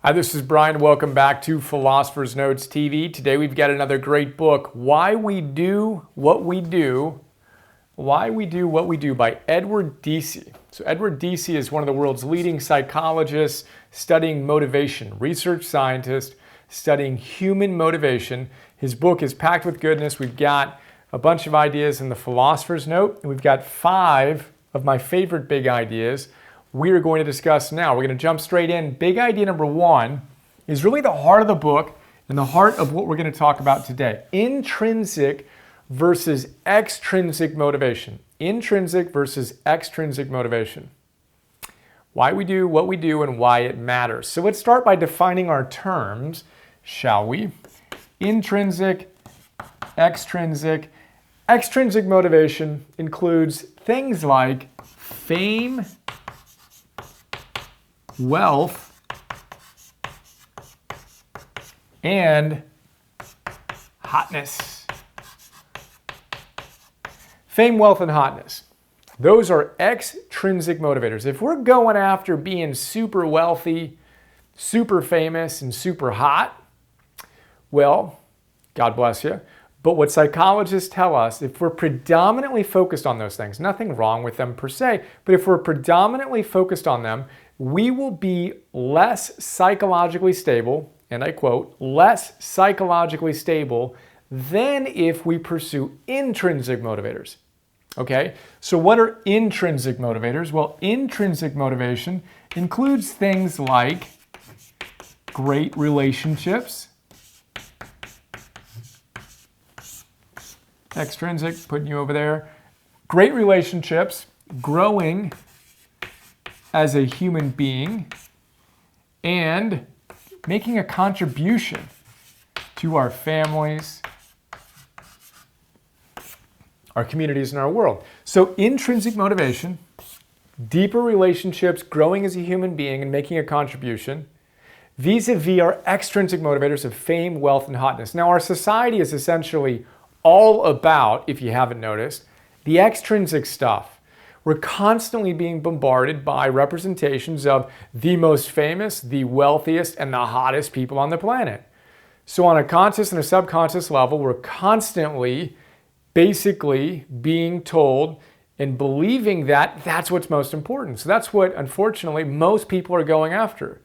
Hi, this is Brian. Welcome back to Philosopher's Notes TV. Today we've got another great book, Why We Do What We Do. Why We Do What We Do by Edward Deci. So Edward Deci is one of the world's leading psychologists studying motivation, research scientist studying human motivation. His book is packed with goodness. We've got a bunch of ideas in the Philosopher's Note, and we've got 5 of my favorite big ideas we are going to discuss now. We're going to jump straight in. Big idea number 1 is really the heart of the book and the heart of what we're going to talk about today. Intrinsic versus extrinsic motivation. Intrinsic versus extrinsic motivation. Why we do what we do and why it matters. So let's start by defining our terms, shall we? Intrinsic, extrinsic. Extrinsic motivation includes things like fame, wealth, and hotness. Fame, wealth, and hotness. Those are extrinsic motivators. If we're going after being super wealthy, super famous, and super hot, well, God bless you. But what psychologists tell us, if we're predominantly focused on those things, nothing wrong with them per se, but if we're predominantly focused on them, we will be less psychologically stable, and I quote, less psychologically stable than if we pursue intrinsic motivators. Okay, so what are intrinsic motivators? Well, intrinsic motivation includes things like great relationships. Extrinsic, putting you over there. Great relationships, growing as a human being, and making a contribution to our families, our communities, and our world. So intrinsic motivation, deeper relationships, growing as a human being, and making a contribution, vis-a-vis our extrinsic motivators of fame, wealth, and hotness. Now, our society is essentially all about, if you haven't noticed, the extrinsic stuff. We're constantly being bombarded by representations of the most famous, the wealthiest, and the hottest people on the planet. So on a conscious and a subconscious level, we're constantly basically being told and believing that that's what's most important. So that's what, unfortunately, most people are going after.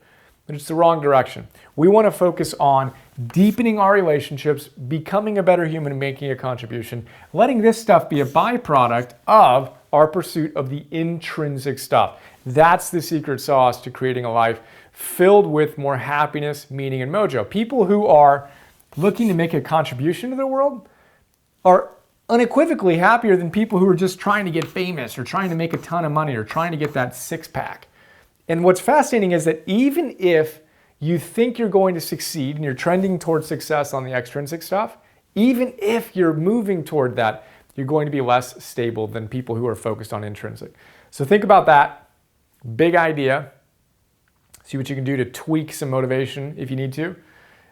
But it's the wrong direction. We want to focus on deepening our relationships, becoming a better human, and making a contribution, letting this stuff be a byproduct of our pursuit of the intrinsic stuff. That's the secret sauce to creating a life filled with more happiness, meaning, and mojo. People who are looking to make a contribution to the world are unequivocally happier than people who are just trying to get famous or trying to make a ton of money or trying to get that six-pack. And what's fascinating is that even if you think you're going to succeed and you're trending towards success on the extrinsic stuff, even if you're moving toward that, you're going to be less stable than people who are focused on intrinsic. So think about that. Big idea. See what you can do to tweak some motivation if you need to.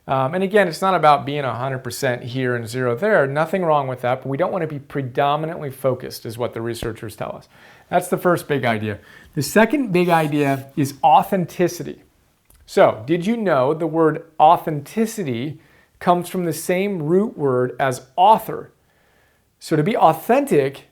And again, it's not about being 100% here and 0 there. Nothing wrong with that, but we don't want to be predominantly focused is what the researchers tell us. That's the first big idea. The second big idea is authenticity. So, did you know the word authenticity comes from the same root word as author? So to be authentic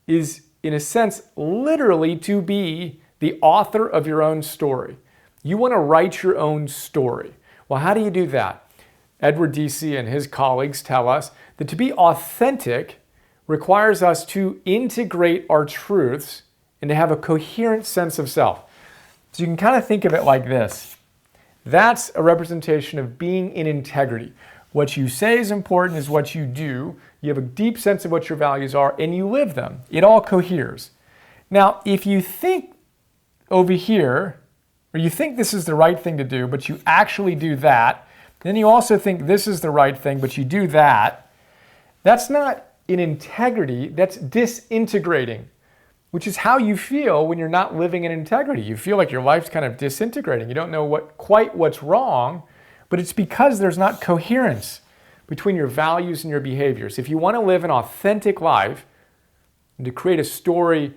is, in a sense, literally to be the author of your own story. You want to write your own story. Well, how do you do that? Edward Deci and his colleagues tell us that to be authentic requires us to integrate our truths and to have a coherent sense of self. So you can kind of think of it like this. That's a representation of being in integrity. What you say is important is what you do. You have a deep sense of what your values are, and you live them. It all coheres. Now, if you think over here, or you think this is the right thing to do, but you actually do that, then you also think this is the right thing, but you do that, that's not in integrity, that's disintegrating, which is how you feel when you're not living in integrity. You feel like your life's kind of disintegrating. You don't know quite what's wrong, but it's because there's not coherence between your values and your behaviors. If you want to live an authentic life and to create a story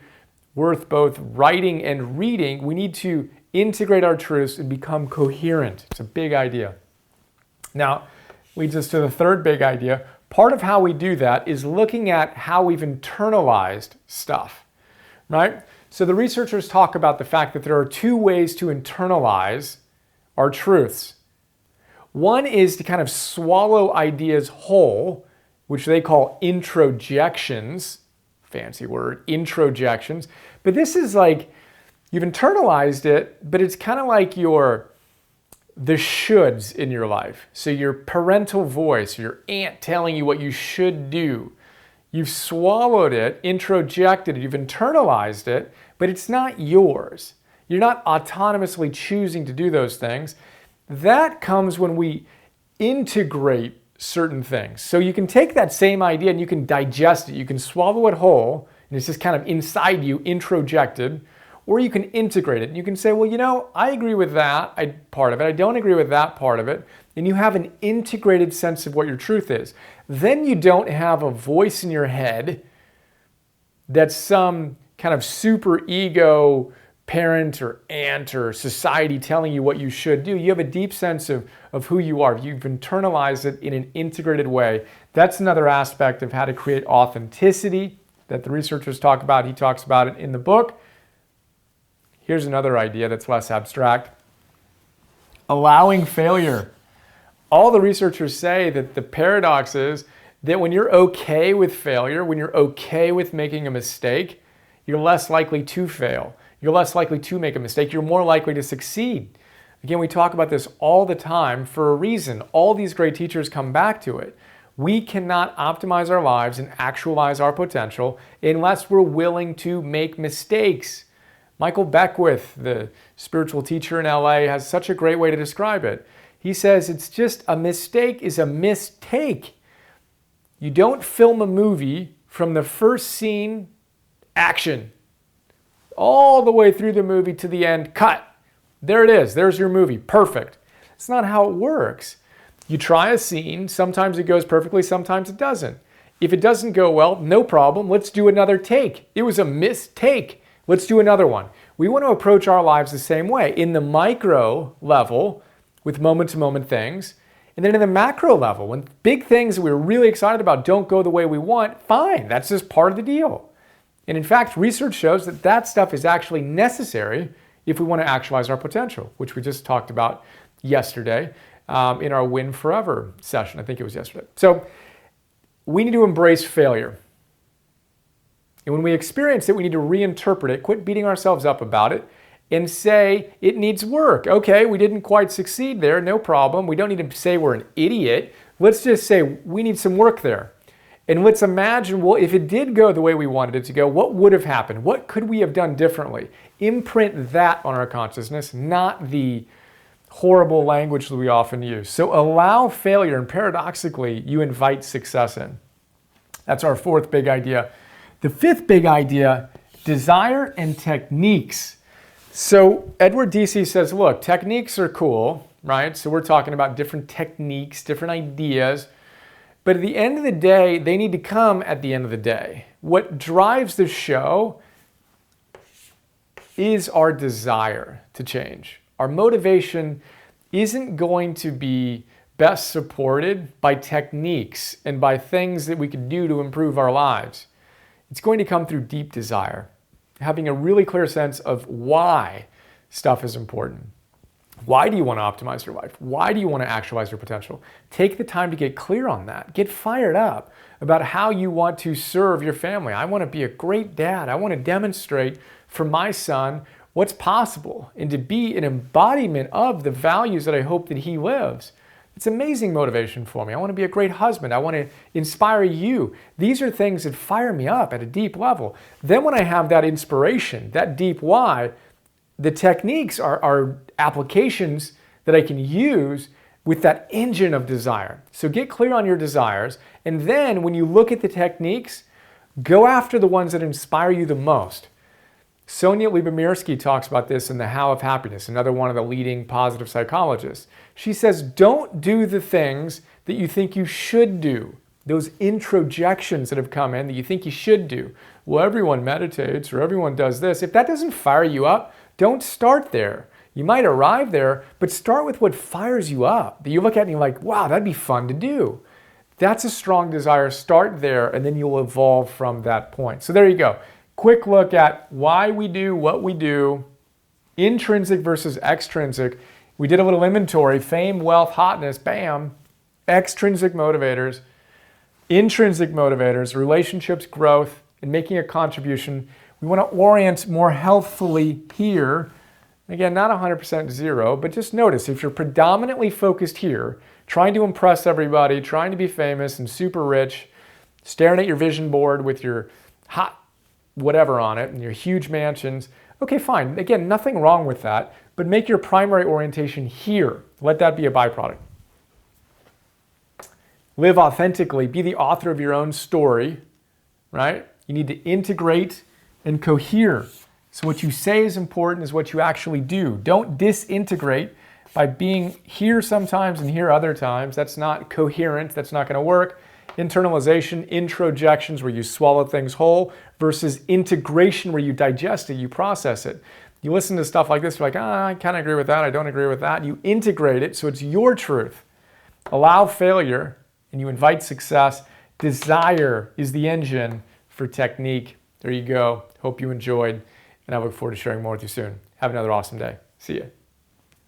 worth both writing and reading, we need to integrate our truths and become coherent. It's a big idea. Now, leads us to the third big idea. Part of how we do that is looking at how we've internalized stuff, right? So the researchers talk about the fact that there are two ways to internalize our truths. One is to kind of swallow ideas whole, which they call introjections. Fancy word, introjections. But this is like, you've internalized it, but it's kind of like the shoulds in your life. So your parental voice, your aunt telling you what you should do. You've swallowed it, introjected it, you've internalized it, but it's not yours. You're not autonomously choosing to do those things. That comes when we integrate certain things. So you can take that same idea and you can digest it. You can swallow it whole, and it's just kind of inside you, introjected, or you can integrate it. And you can say, well, you know, I agree with that part of it. I don't agree with that part of it. And you have an integrated sense of what your truth is. Then you don't have a voice in your head that's some kind of super ego parent or aunt or society telling you what you should do. You have a deep sense of who you are. You've internalized it in an integrated way. That's another aspect of how to create authenticity that the researchers talk about. He talks about it in the book. Here's another idea that's less abstract. Allowing failure. All the researchers say that the paradox is that when you're okay with failure, when you're okay with making a mistake, you're less likely to fail. You're less likely to make a mistake. You're more likely to succeed. Again, we talk about this all the time for a reason. All these great teachers come back to it. We cannot optimize our lives and actualize our potential unless we're willing to make mistakes. Michael Beckwith, the spiritual teacher in LA, has such a great way to describe it. He says it's just a mistake is a mistake. You don't film a movie from the first scene, action, all the way through the movie to the end, cut. There it is. There's your movie. Perfect. It's not how it works. You try a scene. Sometimes it goes perfectly. Sometimes it doesn't. If it doesn't go well, no problem. Let's do another take. It was a mistake. Let's do another one. We want to approach our lives the same way. In the micro level, with moment-to-moment things, and then in the macro level, when big things that we're really excited about don't go the way we want, fine. That's just part of the deal. And in fact, research shows that that stuff is actually necessary if we want to actualize our potential, which we just talked about yesterday in our Win Forever session. I think it was yesterday. So we need to embrace failure. And when we experience it, we need to reinterpret it, quit beating ourselves up about it, and say it needs work. Okay, we didn't quite succeed there, no problem. We don't need to say we're an idiot. Let's just say we need some work there. And let's imagine, well, if it did go the way we wanted it to go, what would have happened? What could we have done differently? Imprint that on our consciousness, not the horrible language that we often use. So allow failure, and paradoxically, you invite success in. That's our fourth big idea. The fifth big idea, desire and techniques. So Edward Deci says, look, techniques are cool, right? So we're talking about different techniques, different ideas. But at the end of the day, they need to come at the end of the day. What drives the show is our desire to change. Our motivation isn't going to be best supported by techniques and by things that we could do to improve our lives. It's going to come through deep desire, having a really clear sense of why stuff is important. Why do you want to optimize your life? Why do you want to actualize your potential? Take the time to get clear on that. Get fired up about how you want to serve your family. I want to be a great dad. I want to demonstrate for my son what's possible and to be an embodiment of the values that I hope that he lives. It's amazing motivation for me. I want to be a great husband. I want to inspire you. These are things that fire me up at a deep level. Then when I have that inspiration, that deep why, the techniques are applications that I can use with that engine of desire. So get clear on your desires. And then when you look at the techniques, go after the ones that inspire you the most. Sonia Lyubomirsky talks about this in The How of Happiness, another one of the leading positive psychologists. She says, don't do the things that you think you should do. Those introjections that have come in that you think you should do. Well, everyone meditates or everyone does this. If that doesn't fire you up, don't start there. You might arrive there, but start with what fires you up, that you look at and you're like, wow, that'd be fun to do. That's a strong desire. Start there, and then you'll evolve from that point. So there you go. Quick look at why we do what we do, intrinsic versus extrinsic. We did a little inventory, fame, wealth, hotness, bam, extrinsic motivators, intrinsic motivators, relationships, growth, and making a contribution. We want to orient more healthfully here. Again, not 100% zero, but just notice if you're predominantly focused here, trying to impress everybody, trying to be famous and super rich, staring at your vision board with your hot whatever on it and your huge mansions, okay, fine. Again, nothing wrong with that, but make your primary orientation here. Let that be a byproduct. Live authentically, be the author of your own story, right? You need to integrate and cohere. So what you say is important is what you actually do. Don't disintegrate by being here sometimes and here other times. That's not coherent. That's not going to work. Internalization, introjections where you swallow things whole versus integration where you digest it, you process it. You listen to stuff like this, you're like, I kind of agree with that. I don't agree with that. You integrate it so it's your truth. Allow failure and you invite success. Desire is the engine for technique. There you go. Hope you enjoyed. And I look forward to sharing more with you soon. Have another awesome day. See ya.